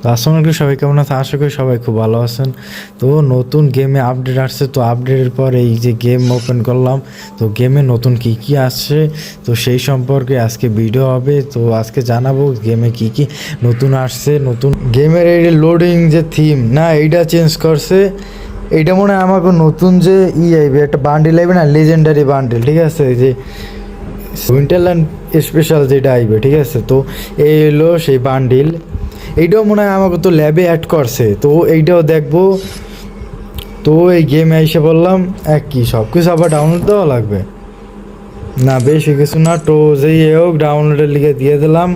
তো আসসালামু আলাইকুম, সবাই কেমন আছেন? আশা করি সবাই খুব ভালো আছেন। তো নতুন গেমে আপডেট আসছে, তো আপডেটের পর এই যে গেম ওপেন করলাম, তো গেমে নতুন কি কি আসছে তো সেই সম্পর্কে আজকে ভিডিও হবে। তো আজকে জানাবো গেমে কি কি নতুন আসছে। নতুন গেমের এই লোডিং যে থিম না, এইটা চেঞ্জ করছে। এইটা মনে হয় আমাকে নতুন যে আইবে একটা বান্ডিল আইবে না, লেজেন্ডারি বান্ডিল, ঠিক আছে? যে উইন্টারল্যান্ড স্পেশাল যেটা আইবে, ঠিক আছে? তো এই হলো সেই বান্ডিল। এইটাও মনে হয় আমাকে তো ল্যাবে অ্যাড করছে, তো এইটাও দেখবো। তো এই গেমে এসে বললাম কি সব কিছু আবার ডাউনলোড দেওয়া লাগবে না, বেশি কিছু না। তো যেই হোক ডাউনলোডের লিগে দিয়ে দিলাম।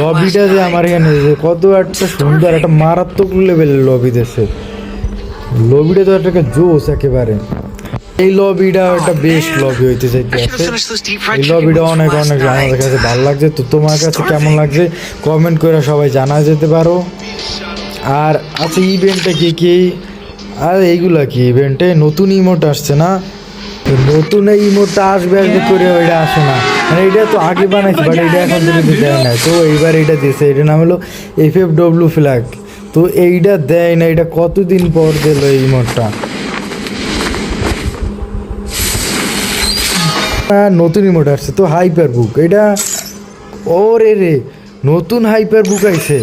লবিটা যে আমার এখানে যে কত একটা সুন্দর একটা মারাত্মক লেভেলের লবি দিচ্ছে। লবিটা তো একটা জোস একেবারে। এই লবিটা একটা বেস্ট লবি হইতে চাইতেছে। এই লবিটা অনেক অনেক আমাদের কাছে ভালো লাগছে। তো তোমার কাছে কেমন লাগছে কমেন্ট করে সবাই জানা যেতে পারো। আর আচ্ছা, ইভেন্টে কি কি, আর এইগুলা কি ইভেন্টে নতুন ইমোট আসছে না? নতুন এই ইমোটটা আসবে আসবে করে ওইটা আসে না, মানে এটা তো আগে বানাইছে বাট এটা এখন পর্যন্ত দেয় না। তো এইবার এটা দিয়েছে, এটার নাম হলো FFW ফ্ল্যাগ। তো এইটা দেয় না, এটা কতদিন পর দিল এই ইমোটটা। নতুন ইমোট আসছে তো হাইপার বুক, এটা ওরে রে নতুন হাইপার বুক আইছে।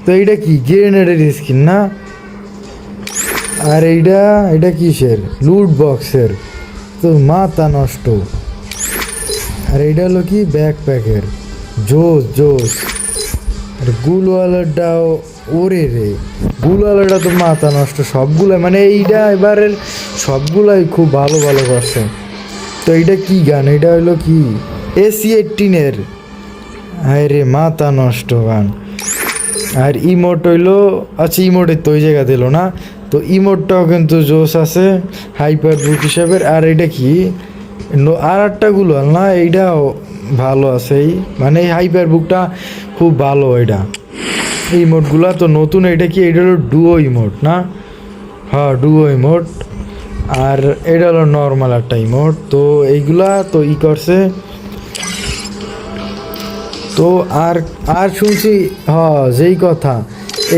তো এইটা কি গ্রেনেডের স্কিন না? আর এইটা কিসের? লুট বক্সের। তো মাথা নষ্ট। আর এইটা হলো কি ব্যাকপ্যাকের। জোস জোস। আর গুলওয়ালাটাও ওরে রে, গুলওয়ালাটা তো মাথা নষ্ট সবগুলো, মানে এইটা এবারের সবগুলাই খুব ভালো ভালো করছে। তো এইটা কি গান? এটা হলো কি AC-18-এর। হায় রে মাথা নষ্ট গান। আর ইমোট হইলো, আচ্ছা ইমোটের তো ওই জায়গা দিল না। তো ইমোটটাও কিন্তু জোস আছে হাইপার বুক হিসাবের। আর এটা কি আর একটাগুলো না, এইটাও ভালো আছে। এই মানে এই হাইপার বুকটা খুব ভালো। এটা ইমোটগুলা তো নতুন। এটা কি এটা হলো ডুও ইমোট না? হ্যাঁ ডুও ইমোট। আর এটা হলো নর্মাল একটা ইমোট। তো এইগুলা তো করছে। তো আর আর শুনছি যেই কথা,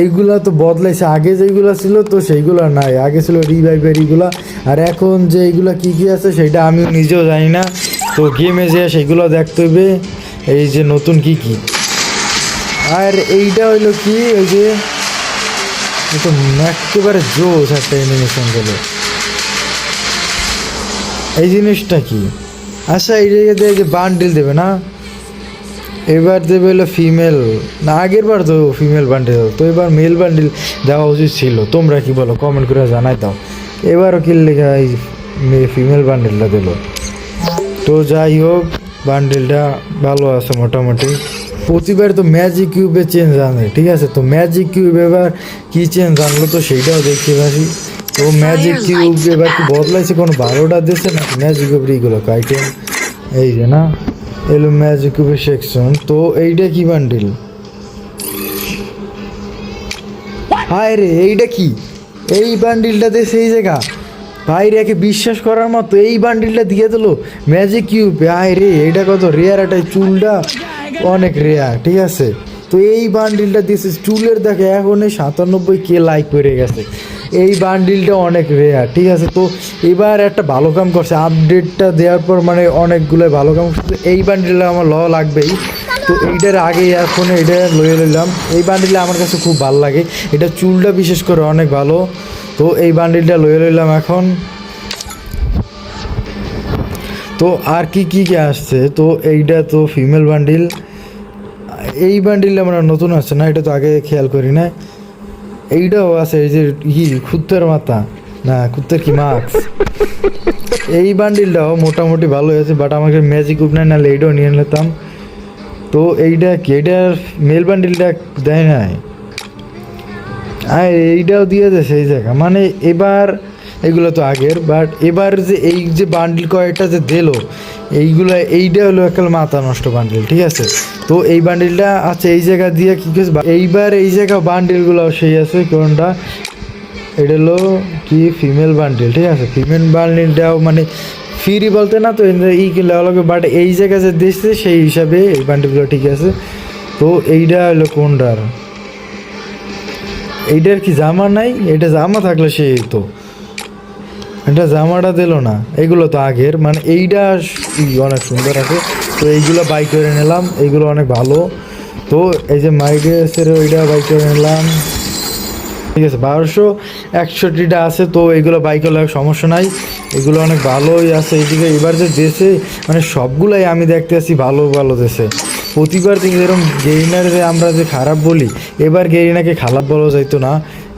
এইগুলা তো বদলাইছে। আগে যেইগুলা ছিল তো সেইগুলো নাই, আগে ছিল রিভাইভের এইগুলা। আর এখন যে এইগুলা কী কী আছে সেটা আমি নিজেও জানি না। তো গেমে যে সেইগুলো দেখতে হইবে, এই যে নতুন কি কি। আর এইটা হইলো কি, ওই যে তো একেবারে জোস একটা অ্যানিমেশন গেলো। এই জিনিসটা কি? আচ্ছা এই জায়গায় যে বান্ডিল দেবে না, এবার দেবে হলো ফিমেল না, আগের বার তো ফিমেল বান্ডিল, তো এবার মেল বান্ডিল দেওয়া উচিত ছিল। তোমরা কি বলো কমেন্ট করে জানাই দাও। এবারও কি লেখা এই ফিমেল বান্ডিলটা দিল। তো যাই হোক বান্ডিলটা ভালো আছে মোটামুটি। প্রতিবার তো ম্যাজিক কিউবে চেঞ্জ আনে, ঠিক আছে? তো ম্যাজিক কিউব এবার কি চেঞ্জ আনলো তো সেইটাও দেখতে পারি। তো ম্যাজিক কিউব এবার কি বদলাইছে, কোনো ভালোটা দিচ্ছে নাকি ম্যাজিক কিউবের এইগুলো আইটেম? এই যে না এলো ম্যাজিক কিউবের সেকশন। তো এইটা কি বান্ডিল? হায় রে এইটা কি? এই বান্ডিলটা দিয়ে সেই জায়গা ভাইরে একে বিশ্বাস করার মতো এই বান্ডিলটা দিয়ে দিল ম্যাজিক কিউব। হায় রে এইটা কত রেয়ার একটা, চুলটা অনেক রেয়ার, ঠিক আছে? তো এই বান্ডিলটা দিয়েছে চুলের, দেখে এখন এই 97K লাইক করে গেছে। এই বান্ডিলটা অনেক রেয়ার, ঠিক আছে? তো এবার একটা ভালো কাম করছে আপডেটটা দেওয়ার পর, মানে অনেকগুলো ভালো কাম করছে। এই বান্ডিলটা আমার লাগবেই। তো এইটার আগে এখন এটা লয়ে নিলাম। এই বান্ডিলটা আমার কাছে খুব ভালো লাগে, এটা চুলটা বিশেষ করে অনেক ভালো। তো এই বান্ডিলটা লয়ে নিলাম এখন। তো আর কি কি কি আসছে? তো এইটা তো ফিমেল বান্ডিল। এই বান্ডিলটা আমরা নতুন আসছে না, এটা তো আগে খেয়াল করি না। এইটাও আছে, এই যে কুত্তার মাথা না, কুত্তার কি মাস্ক। এই বান্ডিলটাও মোটামুটি ভালো হয়েছে, বাট আমাকে ম্যাজিক উপ নাই, নাহলে এইটাও নিয়ে নিতাম। তো এইটা কি, এইটার মেল বান্ডিলটা দেয় নাই, আর এইটাও দিয়ে দেয় সেই জায়গা। মানে এবার এগুলো তো আগের, বাট এবার যে এই যে বান্ডিল কয়েকটা যে দিল এইগুলো, এইটা হলো একটা মাথা নষ্ট বান্ডিল, ঠিক আছে? তো এই বান্ডিলটা আচ্ছা এই জায়গা দিয়ে কী করছে এইবার, এই জায়গা বান্ডিলগুলো সেই আছে কোনটা? এটা হলো কি ফিমেল বান্ডিল, ঠিক আছে? ফিমেল বান্ডিলটাও মানে ফ্রি বলতে না, তো ই কি লাগবে, বাট এই জায়গায় যে দিচ্ছে সেই হিসাবে এই বান্ডিলগুলো ঠিক আছে। তো এইটা হলো কোনটার, এইটার কি জামা নাই? এটা জামা থাকলে সে তো এটা জামাটা দিল না। এগুলো তো আগের, মানে এইটা অনেক সুন্দর আছে। তো এইগুলো বাই করে নিলাম, এইগুলো অনেক ভালো। তো এই যে মাইডেসের ওইটা বাই করে নিলাম, ঠিক আছে। 1261টা আছে, তো এইগুলো বাই করলে সমস্যা নাই, এগুলো অনেক ভালোই আছে। এইদিকে এবার যে দেশে মানে সবগুলাই আমি দেখতে আসি ভালো ভালো দেশে। প্রতিবার দেখি এরকম গেরিনার যে আমরা যে খারাপ বলি, এবার গেরিনাকে খারাপ বলা যাইতো না,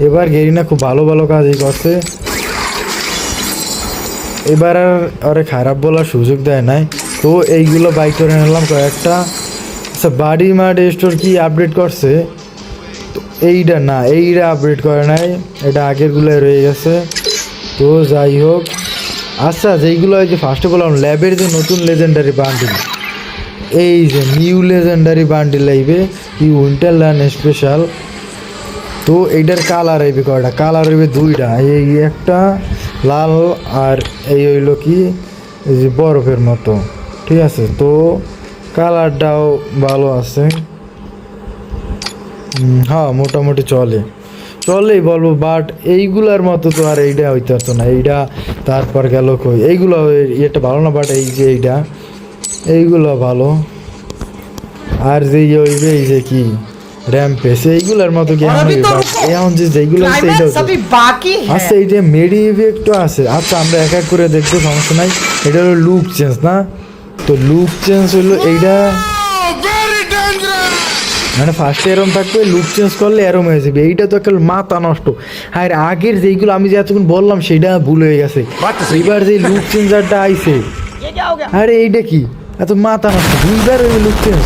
এবার গেরিনা খুব ভালো ভালো কাজই করছে, এবার আর আরে খারাপ বলার সুযোগ দেয় নাই। তো এইগুলো বাই করে নিলাম কয়েকটা। আচ্ছা বাড়ি মার্ট স্টোর কি আপডেট করছে? তো এইটা না, এইটা আপডেট করে নাই, এটা আগেরগুলোই রয়ে গেছে। তো যাই হোক, আচ্ছা যেইগুলো ওই যে ফার্স্টে বললাম ল্যাবের যে নতুন লেজেন্ডারি বান্ডিল, এই যে নিউ লেজেন্ডারি বান্ডিল আইবে কি উইন্টারল্যান্ড স্পেশাল। তো এইটার কালার আইবে কয়টা? কালার হইবে দুইটা, এই একটা লাল আর এই হইল কি এই যে বরফের মতো, ঠিক আছে। তো কালারটাও ভালো আছে, হ্যাঁ মোটামুটি চলেই বলবো। বাট এইগুলার মতো তো আর এইটা হইতে পারতো না, এইটা তারপর গেল কই, এইগুলো এটা ভালো না। বাট এই যে এইগুলো ভালো। আর যে হইবে এই যে কি র্যাম্পেস, এইগুলোর মতো কি এখন যে যেগুলো আছে এইটা আচ্ছা এই যে মেডি ইফেক্টও আছে। আচ্ছা আমরা এক এক করে দেখবো, সমস্যা নাই। এটা হলো লুক চেঞ্জ না, তো লুক চেঞ্জ হইলো এইটা, মানে ফার্স্টে এরম থাকবে, লুক চেঞ্জ করলে এরম হয়ে যাবে। এইটা তো একটা মাথা নষ্ট। আর আগের যেইগুলো আমি যে এতক্ষণ বললাম সেটা ভুল হয়ে গেছে। এবার যে লুক চেঞ্জারটা আইছে, আরে এইটা কি এত মাথা নষ্ট, দুইবার ওই লুক চেঞ্জ।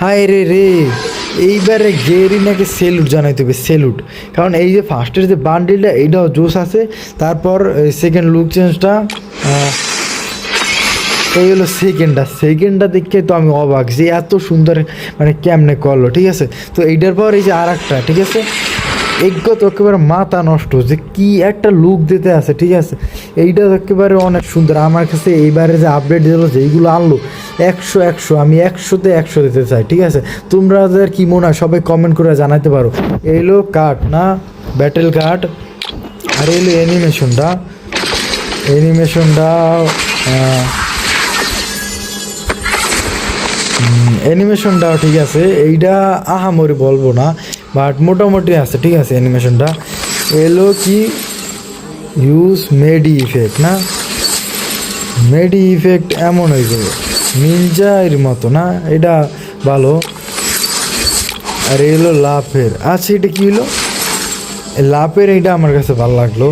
হায় রে রে, এইবারে গেরিনাকে সেলুট জানাইতে হবে, সেলুট। কারণ এই যে ফার্স্টের যে বান্ডিলটা এইটাও জোস আছে, তারপর সেকেন্ড লুক চেঞ্জটা, এই হলো সেকেন্ডটা দেখে তো আমি অবাক যে এত সুন্দর মানে কেমনে করলো, ঠিক আছে। তো এইটার পর এই যে আর একটা, ঠিক আছে, এইগুলো তো একেবারে মাথা নষ্ট যে কি একটা লুক দিতে আছে, ঠিক আছে। এইটা একেবারে অনেক সুন্দর আমার কাছে। এইবারে যে আপডেট দিল, যেইগুলো আনলো 100 আমি 100তে 100 দিতে চাই, ঠিক আছে। তোমরা কি মনে হয় সবাই কমেন্ট করে জানাতে পারো। এইলো কার্ড না, ব্যাটেল কার্ড। আর এইলো অ্যানিমেশনটাও ঠিক আছে। এইটা আহামরি বলবো না, বাট মোটামুটি আছে, ঠিক আছে। অ্যানিমেশনটা এলো কি ইউজ মেডি ইফেক্ট না, মেডি ইফেক্ট এমন হয়ে যাবে নিনজা এর মতো না, এটা ভালো। আর এলো লাফের, আচ্ছা এটা কি হলো লাফের, এইটা আমার কাছে ভালো লাগলো।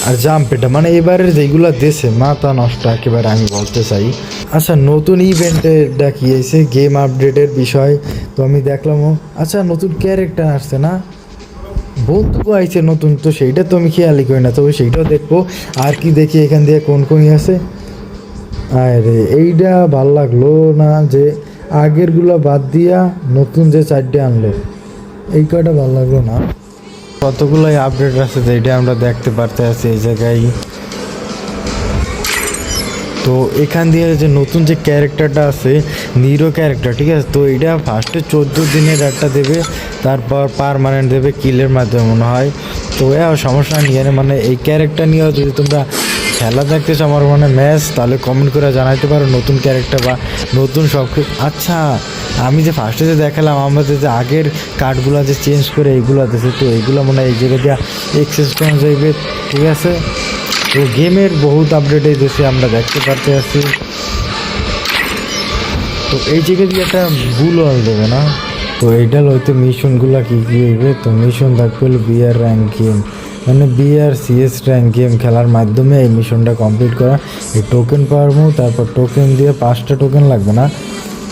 আর জাম্প এটা মানে এবারের যেগুলো দেশে মাথা নষ্ট একেবারে আমি বলতে চাই। আচ্ছা নতুন ইভেন্টে ডাকিয়েছে গেম আপডেটের বিষয়, তো আমি দেখলামও। আচ্ছা নতুন ক্যারেক্টার আসছে না, বন্দুকও আইছে নতুন, তো সেইটা তো আমি খেয়ালই করি না, তবে সেইটাও দেখবো। আর কি দেখি এখান দিয়ে কোন আছে। আরে এইটা ভাল লাগলো না যে আগেরগুলো বাদ দিয়া নতুন যে 4টে আনলো, এই কয়টা ভাল লাগলো না। কতগুলোই আপডেট আছে যেটা আমরা দেখতে পারতে আছি এই জায়গায়। তো এখান দিয়ে যে নতুন যে ক্যারেক্টারটা আছে নিরো ক্যারেক্টার, ঠিক আছে। তো এটা ফার্স্টে 14 দিনের একটা দেবে, তারপর পারমানেন্ট দেবে কিলের মাধ্যমে মনে হয়। তো সমস্যা নিয়ে মানে এই ক্যারেক্টার নিয়েও যদি তোমরা খেলা দেখতেছো আমার মানে ম্যাচ, তাহলে কমেন্ট করে জানাইতে পারো নতুন ক্যারেক্টার বা নতুন সব। আচ্ছা আমি যে ফার্স্টে যে দেখালাম আমাদের যে আগের কার্ডগুলো যে চেঞ্জ করে এইগুলো দিয়েছে, তো এইগুলো মনে হয় এই জায়গা দিয়ে এক্সেস করা যাইবে, ঠিক আছে। তো গেমের বহুত আপডেট এই দেশে আমরা দেখতে পারতে আছি। তো এই জায়গা দিয়ে একটা ভুল হয়ে দেবে না। তো এইটা হয়তো মিশনগুলো কী কী হইবে, তো মিশন থাকবে বিআর র্যাঙ্ক গেম, মানে বিআর সিএস র্যাঙ্ক গেম খেলার মাধ্যমে এই মিশনটা কমপ্লিট করা। এই টোকেন পারবো, তারপর টোকেন দিয়ে 5টা টোকেন লাগবে না,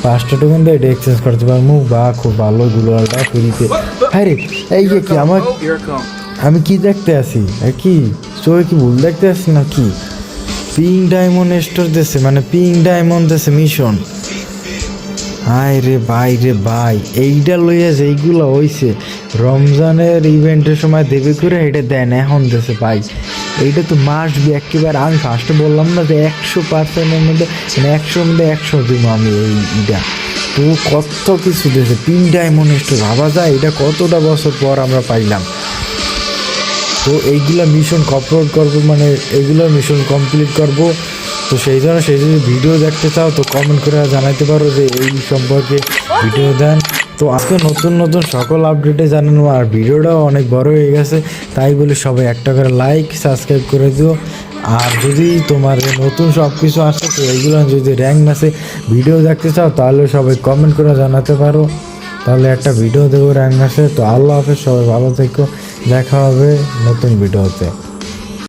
5টা টোকেন দিয়ে এটা এক্সচেঞ্জ করতে পারবো, বা খুব ভালো গুলোটা ফ্রিতে। হ্যাঁ রে এই যে কি আমি কি দেখতে আসি, কি চোখে কি ভুল দেখতে আসি না কি? পিঙ্ক ডায়মন্ড স্টোর দেশে, মানে পিঙ্ক ডায়মন্ড দেশে মিশন। হায় রে ভাই এইটা লইয়া যে এইগুলো হইছে রমজানের ইভেন্টের সময় দেবে করে এটা দেন এখন দেশে ভাই। এইটা তো মাস্ট বি একেবারে। আমি ফার্স্টে বললাম না যে 100%-এর মধ্যে মানে 100-র মধ্যে 100 দিব আমি এইটা। তো কত কিছু দিয়েছে, 3 ডায়মন্ড স্টোর, ভাবা যায় এটা কতটা বছর পর আমরা পাইলাম। তো এইগুলা মিশন আপলোড করবো, মানে এইগুলো মিশন কমপ্লিট করব। তো সেই জন্য যদি ভিডিও দেখতে চাও তো কমেন্ট করে জানাতে পারো যে এই সম্পর্কে ভিডিও দেন। তো আজকে নতুন নতুন সকল আপডেটে জানানো, আর ভিডিওটাও অনেক বড় হয়ে গেছে, তাই বলে সবাই একটা করে লাইক সাবস্ক্রাইব করে দিও। আর যদি তোমার নতুন সব কিছু আসে তো এইগুলো যদি র্যাঙ্ক ম্যাচে ভিডিও দেখতে চাও তাহলে সবাই কমেন্ট করে জানাতে পারো, তাহলে একটা ভিডিও দেবো র্যাঙ্ক ম্যাচে। তো আল্লাহ হাফেজ, সবাই ভালো থেকো, দেখা হবে নতুন ভিডিওতে।